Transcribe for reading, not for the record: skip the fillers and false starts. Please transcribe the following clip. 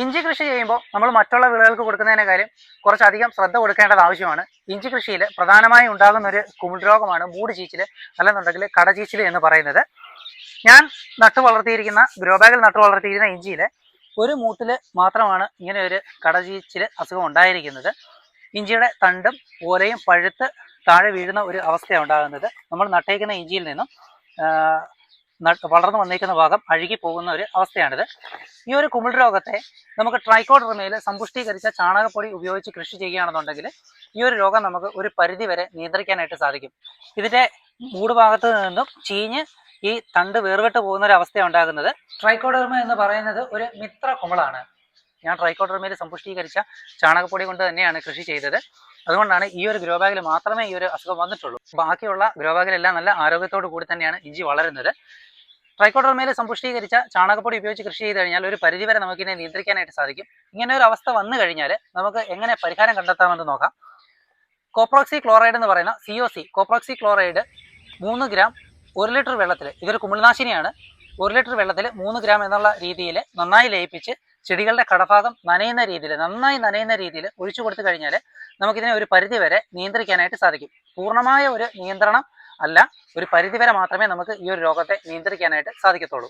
ഇഞ്ചി കൃഷി ചെയ്യുമ്പോൾ നമ്മൾ മറ്റുള്ള വിളകൾക്ക് കൊടുക്കുന്നതിനേക്കാളും കുറച്ചധികം ശ്രദ്ധ കൊടുക്കേണ്ടത് ആവശ്യമാണ്. ഇഞ്ചി കൃഷിയിൽ പ്രധാനമായും ഉണ്ടാകുന്ന ഒരു കുമിൾ രോഗമാണ് മൂട് ചീച്ചിൽ, അല്ലെന്നുണ്ടെങ്കിൽ കടചീച്ചിൽ എന്ന് പറയുന്നത്. ഞാൻ നട്ടു വളർത്തിയിരിക്കുന്ന ഗ്രോ ബാഗിൽ നട്ടു വളർത്തിയിരിക്കുന്ന ഇഞ്ചിയിൽ ഒരു മൂട്ടിൽ മാത്രമാണ് ഇങ്ങനെ ഒരു കടചീച്ചിൽ അസുഖം ഉണ്ടായിരിക്കുന്നത്. ഇഞ്ചിയുടെ തണ്ടും ഓലയും പഴുത്ത് താഴെ വീഴുന്ന ഒരു അവസ്ഥയാണ് ഉണ്ടാകുന്നത്. നമ്മൾ നട്ടേക്കുന്ന ഇഞ്ചിയിൽ നിന്നും വളർന്നു വന്നേക്കുന്ന ഭാഗം അഴുകി പോകുന്ന ഒരു അവസ്ഥയാണിത്. ഈ ഒരു കുമിൾ രോഗത്തെ നമുക്ക് ട്രൈക്കോഡെർമയിൽ സമ്പുഷ്ടീകരിച്ച ചാണകപ്പൊടി ഉപയോഗിച്ച് കൃഷി ചെയ്യുകയാണെന്നുണ്ടെങ്കിൽ ഈ ഒരു രോഗം നമുക്ക് ഒരു പരിധി വരെ നിയന്ത്രിക്കാനായിട്ട് സാധിക്കും. ഇതിൻ്റെ മൂട് ഭാഗത്ത് നിന്നും ചീഞ്ഞ് ഈ തണ്ട് വേർപെട്ട് പോകുന്ന ഒരു അവസ്ഥയാണ് ഉണ്ടാകുന്നത്. ട്രൈക്കോഡെർമ എന്ന് പറയുന്നത് ഒരു മിത്ര കുമിളാണ്. ഞാൻ ട്രൈക്കോഡെർമയിൽ സമ്പുഷ്ടീകരിച്ച ചാണകപ്പൊടി കൊണ്ട് തന്നെയാണ് കൃഷി ചെയ്തത്. അതുകൊണ്ടാണ് ഈ ഒരു ഗ്രോ ബാഗിൽ മാത്രമേ ഈ ഒരു അസുഖം വന്നിട്ടുള്ളൂ. ബാക്കിയുള്ള ഗ്രോ ബാഗിലെല്ലാം നല്ല ആരോഗ്യത്തോടു കൂടി തന്നെയാണ് ഇഞ്ചി വളരുന്നത്. ട്രൈക്കോഡെർമയിൽ സമ്പുഷ്ടീകരിച്ച ചാണകപ്പൊടി ഉപയോഗിച്ച് കൃഷി ചെയ്ത് കഴിഞ്ഞാൽ ഒരു പരിധിവരെ നമുക്കിതിനെ നിയന്ത്രിക്കാനായിട്ട് സാധിക്കും. ഇങ്ങനെ ഒരു അവസ്ഥ വന്നു കഴിഞ്ഞാൽ നമുക്ക് എങ്ങനെ പരിഹാരം കണ്ടെത്താമെന്ന് നോക്കാം. കോപ്രോക്സി ക്ലോറൈഡ് എന്ന് പറയുന്ന COC കോപ്രോക്സി ക്ലോറൈഡ് 3 ഗ്രാം 1 ലിറ്റർ വെള്ളത്തിൽ, ഇതൊരു കുമിൾനാശിനിയാണ്, 1 ലിറ്റർ വെള്ളത്തിൽ 3 ഗ്രാം എന്നുള്ള രീതിയിൽ നന്നായി ലയിപ്പിച്ച് ചെടികളുടെ കടഭാഗം നന്നായി നനയുന്ന രീതിയിൽ ഒഴിച്ചു കൊടുത്തു കഴിഞ്ഞാൽ നമുക്കിതിനെ ഒരു പരിധി വരെ നിയന്ത്രിക്കാനായിട്ട് സാധിക്കും. പൂർണ്ണമായ ഒരു നിയന്ത്രണം അല്ല, ഒരു പരിധിവരെ മാത്രമേ നമുക്ക് ഈ ഒരു രോഗത്തെ നിയന്ത്രിക്കാനായിട്ട് സാധിക്കത്തുള്ളൂ.